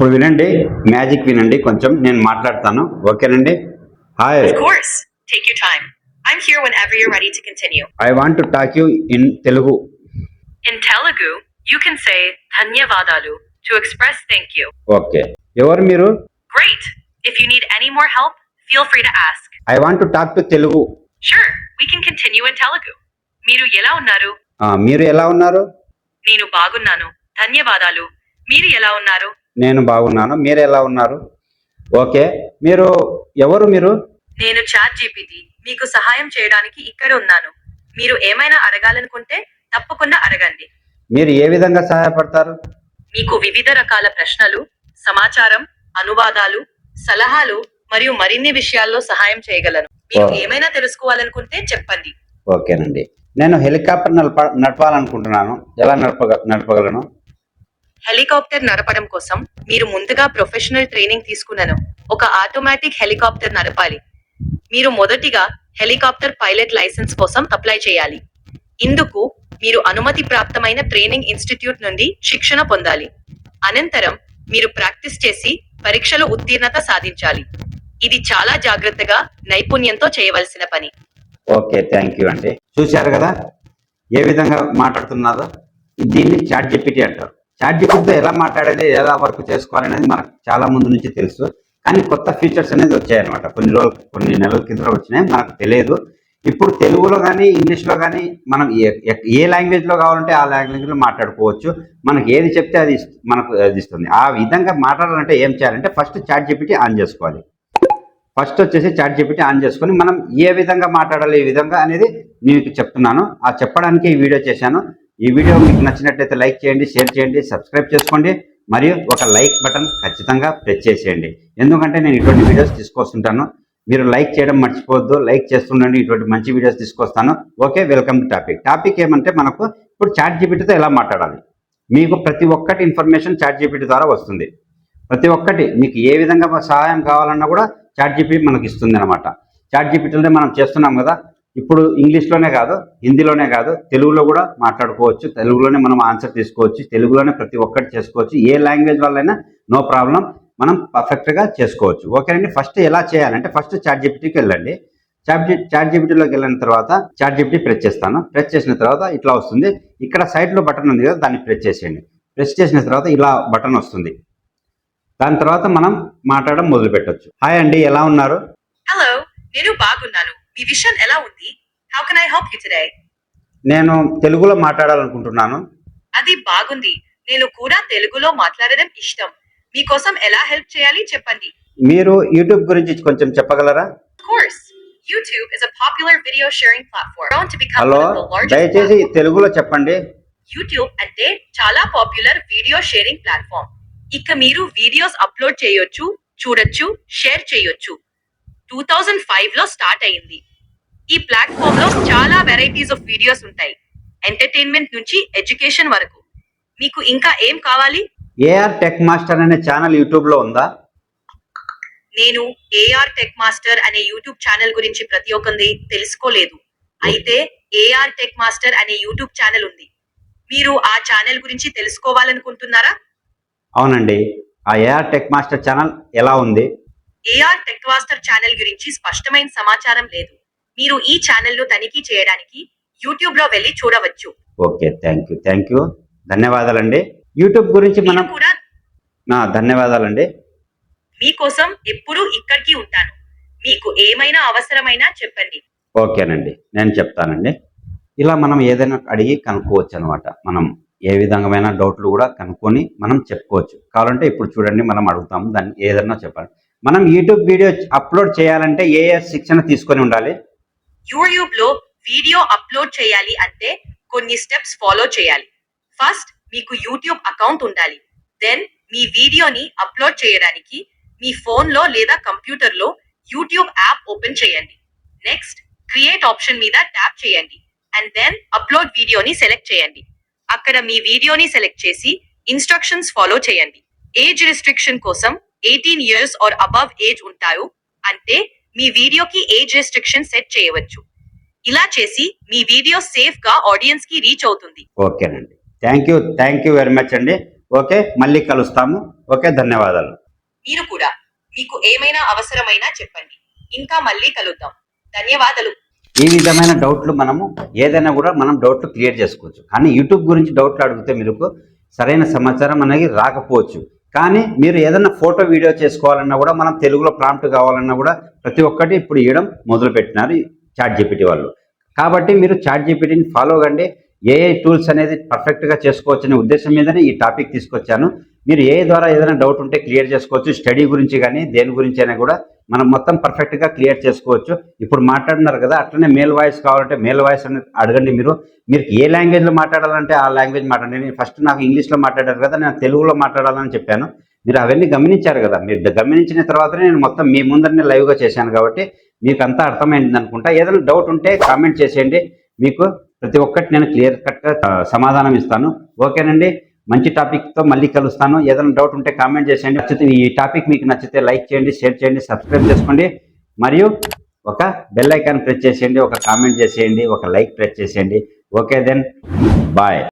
ఇప్పుడు వినండి, మ్యాజిక్ వినండి, కొంచెం నేను మాట్లాడతాను, ఓకేనండి? Hi. Of course. Take your time. I'm here whenever you're ready to continue. I want to talk you in Telugu. In Telugu, you can say ధన్యవాదాలు to express thank you. Okay. ఎవరు మీరు? Great. If you need any more help, feel free to ask. I want to talk to Telugu. Sure, we can continue in Telugu. మీరు ఎలా ఉన్నారు? మీరు ఎలా ఉన్నారు? నేను బాగున్నాను. ధన్యవాదాలు. మీరు ఎలా ఉన్నారు? నేను బాగున్నాను. మీరు ఎలా ఉన్నారు? ఓకే. మీరు ఎవరు? మీరు? నేను చాట్ జీపీటీ. మీకు సహాయం చేయడానికి ఇక్కడ ఉన్నాను. మీరు ఏమైనా అడగాలనుకుంటే తప్పకుండా అడగండి. మీరు ఏ విధంగా సహాయపడతారు? మీకు వివిధ రకాల ప్రశ్నలు, సమాచారం, అనువాదాలు, సలహాలు మరియు మరిన్ని విషయాల్లో సహాయం చేయగలను. మీరు ఏమైనా తెలుసుకోవాలనుకుంటే చెప్పండి. ఓకేనండి. నేను హెలికాప్టర్ నడపాలనుకుంటున్నాను. ఎలా నడపగలను? హెలికాప్టర్ నడపడం కోసం మీరు ముందుగా ప్రొఫెషనల్ ట్రైనింగ్ తీసుకున్నాను. ఒక ఆటోమేటిక్ హెలికాప్టర్ నడపాలి. మీరు మొదటిగా హెలికాప్టర్ పైలట్ లైసెన్స్ కోసం అప్లై చేయాలి. ఇందుకు మీరు అనుమతి ప్రాప్తమైన ట్రైనింగ్ ఇన్స్టిట్యూట్ నుండి శిక్షణ పొందాలి. అనంతరం మీరు ప్రాక్టీస్ చేసి పరీక్షలో ఉత్తీర్ణత సాధించాలి. ఇది చాలా జాగ్రత్తగా, నైపుణ్యంతో చేయవలసిన పని. ఓకే, థ్యాంక్ యూ అండి. చూశారు కదా ఏ విధంగా మాట్లాడుతున్నారో? దీన్ని చాట్ జీపీటీ అంటారు. చాట్ జీపీటీతో ఎలా మాట్లాడేది, ఎలా వర్క్ చేసుకోవాలనేది మనకు చాలా ముందు నుంచి తెలుసు. కానీ కొత్త ఫీచర్స్ అనేది వచ్చాయన్నమాట. కొన్ని నెలల కింద వచ్చినాయి, మనకు తెలియదు. ఇప్పుడు తెలుగులో కానీ ఇంగ్లీష్లో కానీ మనం ఏ లాంగ్వేజ్లో కావాలంటే ఆ లాంగ్వేజ్లో మాట్లాడుకోవచ్చు. మనకి ఏది చెప్తే అది మనకు అది ఇస్తుంది. ఆ విధంగా మాట్లాడాలంటే ఏం చేయాలంటే ఫస్ట్ చాట్ జీపీటీ ఆన్ చేసుకోవాలి. ఫస్ట్ వచ్చేసి చాట్ జీపీటీ ఆన్ చేసుకొని మనం ఏ విధంగా మాట్లాడాలి, ఈ విధంగా అనేది మీకు చెప్తున్నాను. ఆ చెప్పడానికి ఈ వీడియో చేశాను. ఈ వీడియో మీకు నచ్చినట్లయితే లైక్ చేయండి, షేర్ చేయండి, సబ్స్క్రైబ్ చేసుకోండి, మరియు ఒక లైక్ బటన్ ఖచ్చితంగా ప్రెస్ చేసేయండి. ఎందుకంటే నేను ఇటువంటి వీడియోస్ తీసుకొస్తుంటాను. మీరు లైక్ చేయడం మర్చిపోవద్దు. లైక్ చేస్తుండండి, ఇటువంటి మంచి వీడియోస్ తీసుకొస్తాను. ఓకే, వెల్కమ్ టు టాపిక్ ఏమంటే మనకు ఇప్పుడు చాట్ జీపీటీతో ఎలా మాట్లాడాలి. మీకు ప్రతి ఒక్కటి ఇన్ఫర్మేషన్ చాట్ జీపీటీ ద్వారా వస్తుంది. ప్రతి ఒక్కటి మీకు ఏ విధంగా సహాయం కావాలన్నా కూడా చాట్ జీపీటీ మనకు ఇస్తుంది అనమాట. చాట్ జీపీటీలోనే మనం చేస్తున్నాం కదా. ఇప్పుడు ఇంగ్లీష్లోనే కాదు, హిందీలోనే కాదు, తెలుగులో కూడా మాట్లాడుకోవచ్చు. తెలుగులోనే మనం ఆన్సర్ తీసుకోవచ్చు. తెలుగులోనే ప్రతి ఒక్కటి చేసుకోవచ్చు. ఏ లాంగ్వేజ్ వల్లైనా నో ప్రాబ్లం, మనం పర్ఫెక్ట్గా చేసుకోవచ్చు. ఓకేనండి. ఫస్ట్ ఎలా చేయాలంటే ఫస్ట్ చాట్ జీపీటీకి వెళ్ళండి. చాట్ జీపీటీలోకి వెళ్ళిన తర్వాత చాట్ జీపీటీ ప్రెస్ చేస్తాను. ప్రెస్ చేసిన తర్వాత ఇట్లా వస్తుంది. ఇక్కడ సైడ్లో బటన్ ఉంది కదా, దాన్ని ప్రెస్ చేసేయండి. ప్రెస్ చేసిన తర్వాత ఇలా బటన్ వస్తుంది. దాని తర్వాత మనం మాట్లాడడం మొదలు పెట్టవచ్చు. హాయ్ అండి, ఎలా ఉన్నారు? హలో, నేను బాగున్నాను. మీ విషయం ఎలా ఉంది? How can I help you today? నేను తెలుగులో మాట్లాడాలనుకుంటున్నాను. అది బాగుంది. నేను కూడా తెలుగులో మాట్లాడడం ఇష్టం. మీకోసం ఎలా హెల్ప్ చేయాలి చెప్పండి. మీరు యూట్యూబ్ గురించి కొంచెం చెప్పగలరా? Of course. YouTube is a popular video sharing platform known to become hello, one of the largest దయచేసి తెలుగులో చెప్పండి. YouTube అంటే చాలా పాపులర్ వీడియో షేరింగ్ ప్లాట్ఫామ్. ఇక మీరు వీడియోస్ అప్లోడ్ చేయొచ్చు, చూడొచ్చు, షేర్ చేయొచ్చు. 2005 లో స్టార్ట్ అయింది. ఈ ప్లాట్ఫామ్ లో చాలా వెరైటీస్ ఆఫ్ వీడియోస్ ఉంటాయి. ఎంటర్టైన్మెంట్ నుంచి ఎడ్యుకేషన్ వరకు. మీకు ఇంకా ఏం కావాలి? ఏఆర్ టెక్ మాస్టర్ అనే ఛానల్ యూట్యూబ్ లో ఉందా? నేను ఏఆర్ టెక్ మాస్టర్ అనే యూట్యూబ్ ఛానల్ గురించి ప్రతి ఒక్కరిని తెలుసుకోలేదు. అయితే ఏఆర్ టెక్ మాస్టర్ అనే యూట్యూబ్ ఛానల్ ఉంది. మీరు ఆ ఛానల్ గురించి తెలుసుకోవాలనుకుంటున్నారా? అవునండి. ఆ ఏఆర్ టెక్ మాస్టర్ ఛానల్ ఎలా ఉంది? ఏఆర్ టెక్ మాస్టర్ ఛానల్ గురించి స్పష్టమైన సమాచారం లేదు. మీరు ఈ ఛానల్ను తనిఖీ చేయడానికి యూట్యూబ్ లో వెళ్ళి చూడవచ్చు. ఓకే, థ్యాంక్ యూ, ధన్యవాదాలండి. యూట్యూబ్ గురించి మనం కూడా ధన్యవాదాలండి. మీకోసం ఎప్పుడూ ఇక్కడికి ఉంటాను. మీకు ఏమైనా అవసరమైనా చెప్పండి. ఓకేనండి, నేను చెప్తానండి. ఇలా మనం ఏదైనా అడిగి కనుక్కోవచ్చు అనమాట. మనం ఏ విధమైన డౌట్లు కూడా కనుక్కొని మనం చెప్పుకోవచ్చు. కావాలంటే ఇప్పుడు చూడండి, మనం అడుగుతాము, దాన్ని ఏదైనా చెప్పండి. మనం యూట్యూబ్ వీడియో అప్లోడ్ చేయాలంటే ఏ శిక్షణ తీసుకొని ఉండాలి? యూట్యూబ్ లో వీడియో అప్లోడ్ చేయాలి అంటే కొన్ని స్టెప్స్ ఫాలో చేయాలి. ఫస్ట్, మీకు యూట్యూబ్ అకౌంట్ ఉండాలి. దెన్ మీ వీడియోని అప్లోడ్ చేయడానికి మీ ఫోన్ లో లేదా కంప్యూటర్ లో యూట్యూబ్ యాప్ ఓపెన్ చేయండి. నెక్స్ట్, క్రియేట్ ఆప్షన్ మీద ట్యాప్ చేయండి. అండ్ దెన్ అప్లోడ్ వీడియోని సెలెక్ట్ చేయండి. అక్కడ మీ వీడియోని సెలెక్ట్ చేసి ఇన్స్ట్రక్షన్స్ ఫాలో చేయండి. ఏజ్ రిస్ట్రిక్షన్ కోసం 18 years ఆర్ అబవ్ ఏజ్ ఉంటారు అంటే మీ వీడియోకి ఏజ్ రెస్ట్రిక్షన్ సెట్ చేయవచ్చు. ఇలా చేసి మీ వీడియో సేఫ్ గా ఆడియన్స్ కి రీచ్ అవుతుంది. ఓకేనండి, థ్యాంక్ యూ వెరీ మచ్ అండి. ఓకే, మళ్ళీ కలుస్తాము. ఓకే, ధన్యవాదాలు. మీరు కూడా మీకు ఏమైనా అవసరమైనా చెప్పండి. ఇంకా మళ్ళీ కలుద్దాం. ధన్యవాదాలు. ఈ విధమైన డౌట్లు మనము ఏదైనా కూడా మనం డౌట్లు క్లియర్ చేసుకోవచ్చు. కానీ యూట్యూబ్ గురించి డౌట్లు అడిగితే మీకు సరైన సమాచారం అనేది రాకపోవచ్చు. కానీ మీరు ఏదైనా ఫోటో వీడియో చేసుకోవాలన్నా కూడా, మనం తెలుగులో ప్రాంప్ట్ కావాలన్నా కూడా ప్రతి ఒక్కటి ఇప్పుడు ఇవ్వడం మొదలుపెట్టినారు చాట్ జీపీటీ వాళ్ళు. కాబట్టి మీరు చాట్ జీపీటీని ఫాలో కండి. ఏఐ టూల్స్ అనేది పర్ఫెక్ట్గా చేసుకోవచ్చు అనే ఉద్దేశం మీదనే ఈ టాపిక్ తీసుకొచ్చాను. మీరు ఏఐ ద్వారా ఏదైనా డౌట్ ఉంటే క్లియర్ చేసుకోవచ్చు. స్టడీ గురించి కానీ దేని గురించి అయినా కూడా మనం మొత్తం పర్ఫెక్ట్గా క్లియర్ చేసుకోవచ్చు. ఇప్పుడు మాట్లాడుతున్నారు కదా, అట్లనే మేల్ వాయిస్ కావాలంటే మేల్ వాయిస్ అనేది అడగండి. మీరు ఏ లాంగ్వేజ్లో మాట్లాడాలంటే ఆ లాంగ్వేజ్ మాట్లాడండి. నేను ఫస్ట్ నాకు ఇంగ్లీష్లో మాట్లాడారు కదా, నేను తెలుగులో మాట్లాడాలని చెప్పాను. మీరు అవన్నీ గమనించారు కదా. మీరు గమనించిన తర్వాతనే నేను మొత్తం మీ ముందరనే లైవ్గా చేశాను. కాబట్టి మీకు అంతా అర్థమైంది అనుకుంటా. ఏదైనా డౌట్ ఉంటే కామెంట్ చేసేయండి. మీకు ప్రతి ఒక్కటి నేను క్లియర్ కట్గా సమాధానం ఇస్తాను. ఓకేనండి, మంచి టాపిక్తో మళ్ళీ కలుస్తాను. ఏదైనా డౌట్ ఉంటే కామెంట్ చేసేయండి. నచ్చితే ఈ టాపిక్ మీకు నచ్చితే లైక్ చేయండి, షేర్ చేయండి, సబ్స్క్రైబ్ చేసుకోండి. మరియు ఒక బెల్ ఐకాన్ ప్రెస్ చేసేయండి, ఒక కామెంట్ చేసేయండి, ఒక లైక్ ప్రెస్ చేసేయండి. Okay then, bye.